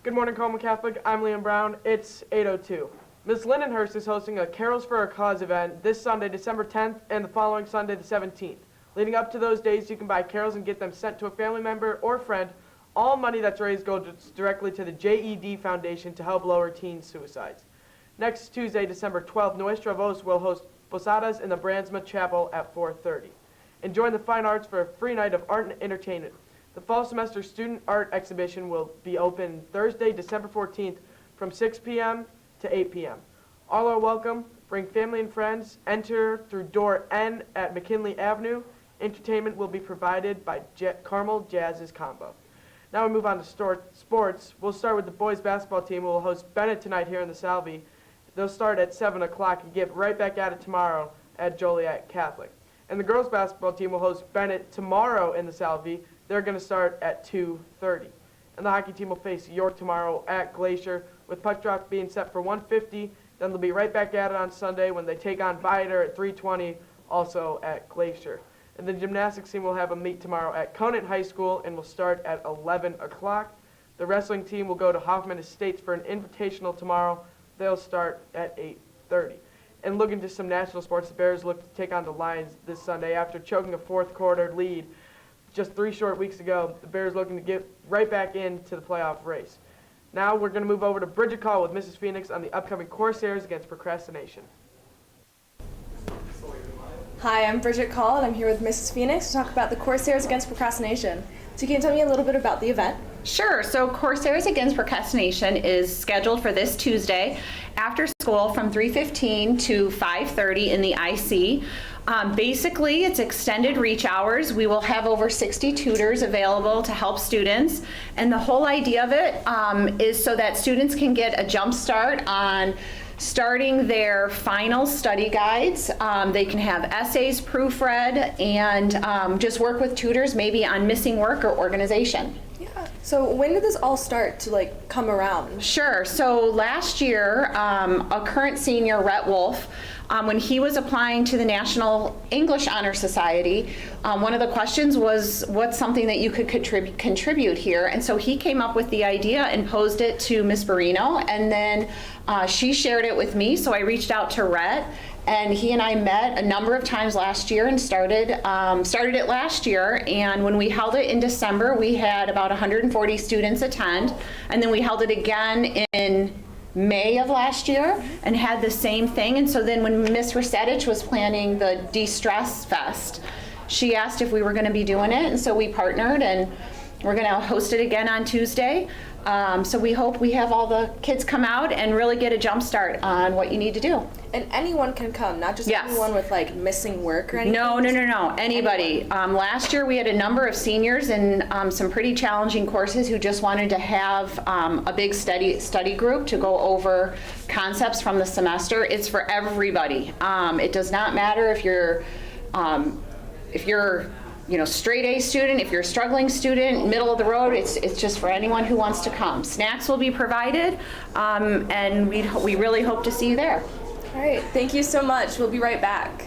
Good morning, Carmel Catholic. I'm Liam Brown. It's 8:02. Ms. Lindenhurst is hosting a Carols for a Cause event this Sunday, December 10th, and the following Sunday, the 17th. Leading up to those days, you can buy carols and get them sent to a family member or friend. All money that's raised goes directly to the JED Foundation to help lower teen suicides. Next Tuesday, December 12th, Nuestra Voz will host Posadas in the Brandsma Chapel at 4:30. Enjoy the fine arts for a free night of art and entertainment. The fall semester student art exhibition will be open Thursday, December 14th from 6 p.m. to 8 p.m. All are welcome. Bring family and friends. Enter through door N at McKinley Avenue. Entertainment will be provided by Carmel Jazz's Combo. Now we move on to sports. We'll start with the boys basketball team who will host Bennett tonight here in the Salvi. They'll start at 7 o'clock and get right back at it tomorrow at Joliet Catholic. And the girls basketball team will host Bennett tomorrow in the Salvi. They're going to start at 2:30. And the hockey team will face York tomorrow at Glacier, with puck drop being set for 1:50. Then they'll be right back at it on Sunday when they take on Viator at 3:20, also at Glacier. And the gymnastics team will have a meet tomorrow at Conant High School and will start at 11 o'clock. The wrestling team will go to Hoffman Estates for an invitational tomorrow. They'll start at 8:30. And looking to some national sports, the Bears look to take on the Lions this Sunday after choking a fourth quarter lead just 3 short weeks ago. The Bears looking to get right back into the playoff race. Now we're going to move over to Bridget Call with Mrs. Phoenix on the upcoming Corsairs against procrastination. Hi, I'm Bridget Call, and I'm here with Mrs. Phoenix to talk about the Corsairs against procrastination. So can you tell me a little bit about the event? Sure. So Corsairs Against Procrastination is scheduled for this Tuesday after school from 3:15 to 5:30 in the IC. Basically, it's extended reach hours. We will have over 60 tutors available to help students. And the whole idea of it is so that students can get a jump start on starting their final study guides. They can have essays proofread and just work with tutors maybe on missing work or organization. Yeah. So when did this all start to come around? Sure. So last year, a current senior, Rhett Wolf, when he was applying to the National English Honor Society, one of the questions was, what's something that you could contribute here? And so he came up with the idea and posed it to Miss Barino, and then she shared it with me, so I reached out to Rhett, and he and I met a number of times last year and started it last year. And when we held it in December, we had about 140 students attend, and then we held it again in May of last year and had the same thing. And so then when Miss Resetich was planning the De-Stress Fest, she asked if we were going to be doing it, and so we partnered, and we're going to host it again on Tuesday. So we hope we have all the kids come out and really get a jump start on what you need to do. And anyone can come, not just Yes. anyone with missing work or anything? No, anybody. Last year we had a number of seniors in some pretty challenging courses who just wanted to have a big study group to go over concepts from the semester. It's for everybody. It does not matter if you're straight A student, if you're a struggling student, middle of the road, it's just for anyone who wants to come. Snacks will be provided, and we really hope to see you there. All right, thank you so much. We'll be right back.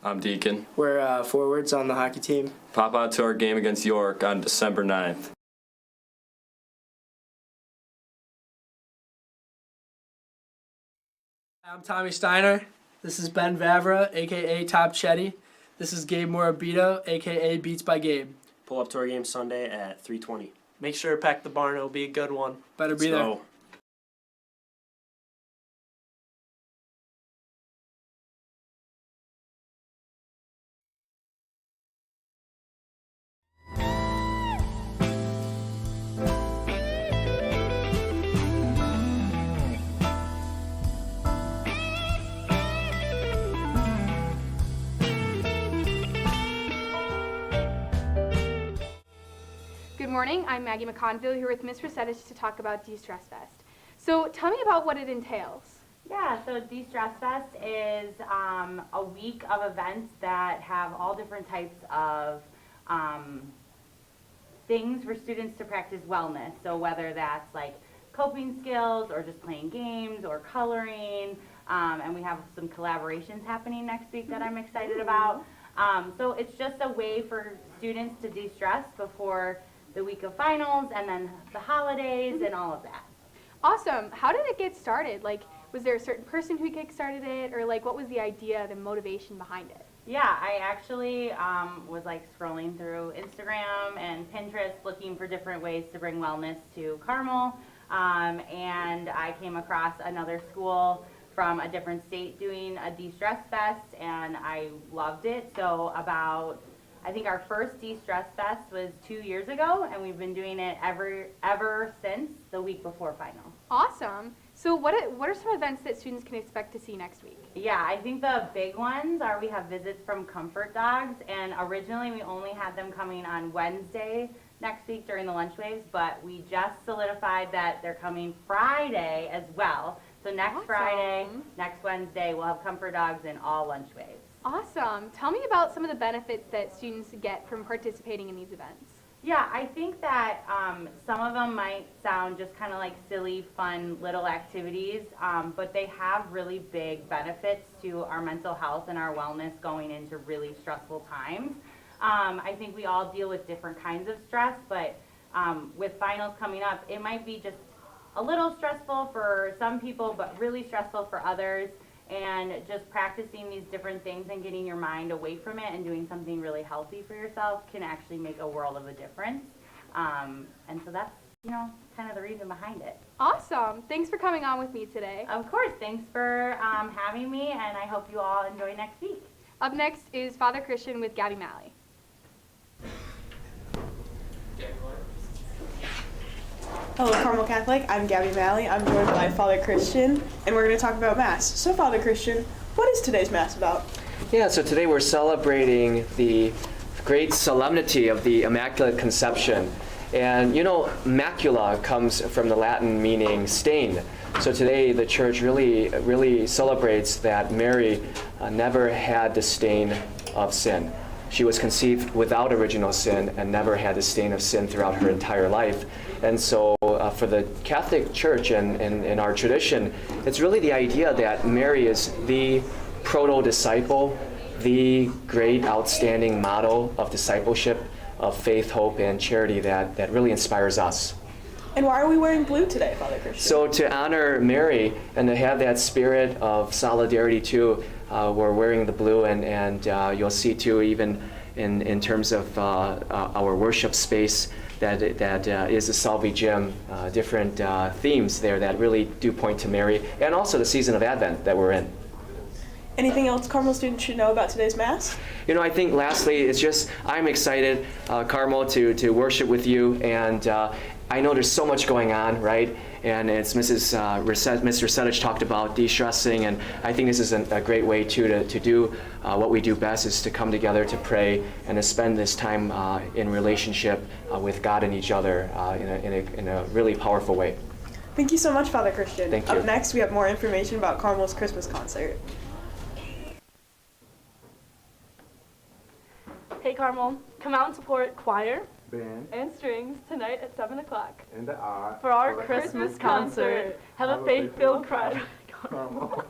I'm Deacon. We're forwards on the hockey team. Pop out to our game against York on December 9th. I'm Tommy Steiner. This is Ben Vavra, a.k.a. Top Chetty. This is Gabe Morabito, a.k.a. Beats by Gabe. Pull up to our game Sunday at 3:20. Make sure to pack the barn. It'll be a good one. Better be there. Good morning, I'm Maggie McConville here with Miss Resetich to talk about De-Stress Fest. So tell me about what it entails. Yeah, so De-Stress Fest is a week of events that have all different types of things for students to practice wellness. So whether that's like coping skills or just playing games or coloring, and we have some collaborations happening next week that I'm excited about. So it's just a way for students to de-stress before the week of finals and then the holidays and all of that. Awesome. How did it get started? Like, was there a certain person who kickstarted it, or like, what was the idea, the motivation behind it? Yeah, I actually was like scrolling through Instagram and Pinterest looking for different ways to bring wellness to Carmel, and I came across another school from a different state doing a de-stress fest, and I loved it. So I think our first de-stress fest was 2 years ago, and we've been doing it ever since the week before final. Awesome. So what are some events that students can expect to see next week? Yeah, I think the big ones are we have visits from Comfort Dogs, and originally we only had them coming on Wednesday next week during the lunch waves, but we just solidified that they're coming Friday as well. So next Awesome. Friday, next Wednesday, we'll have Comfort Dogs in all lunch waves. Awesome. Tell me about some of the benefits that students get from participating in these events. Yeah, I think that some of them might sound just kind of like silly, fun little activities, but they have really big benefits to our mental health and our wellness going into really stressful times. I think we all deal with different kinds of stress, but with finals coming up, it might be just a little stressful for some people, but really stressful for others. And just practicing these different things and getting your mind away from it and doing something really healthy for yourself can actually make a world of a difference. And so that's, kind of the reason behind it. Awesome. Thanks for coming on with me today. Of course, thanks for having me, and I hope you all enjoy next week. Up next is Father Christian with Gabby Malley. Hello, Carmel Catholic. I'm Gabby Malley. I'm joined by Father Christian, and we're going to talk about Mass. So, Father Christian, what is today's Mass about? Yeah, so today we're celebrating the great solemnity of the Immaculate Conception. And macula comes from the Latin meaning stain. So today the Church really celebrates that Mary never had the stain of sin. She was conceived without original sin and never had the stain of sin throughout her entire life. And so for the Catholic Church and in our tradition, it's really the idea that Mary is the proto-disciple, the great outstanding model of discipleship, of faith, hope, and charity that really inspires us. And why are we wearing blue today, Father Christian? So to honor Mary and to have that spirit of solidarity too, we're wearing the blue, and you'll see too, even in terms of our worship space, that is a Salvi Gym, different themes there that really do point to Mary, and also the season of Advent that we're in. Anything else Carmel students should know about today's Mass? I think lastly, it's just, I'm excited, Carmel, to worship with you, and I know there's so much going on, right? And it's Mr. Setich talked about de-stressing, and I think this is a great way to do what we do best, is to come together to pray and to spend this time in relationship with God and each other in a really powerful way. Thank you so much, Father Christian. Thank you. Up next, we have more information about Carmel's Christmas concert. Hey Carmel, come out and support choir band and strings tonight at 7 o'clock and the art for our Christmas concert. Have a faith-filled crowd. Carmel.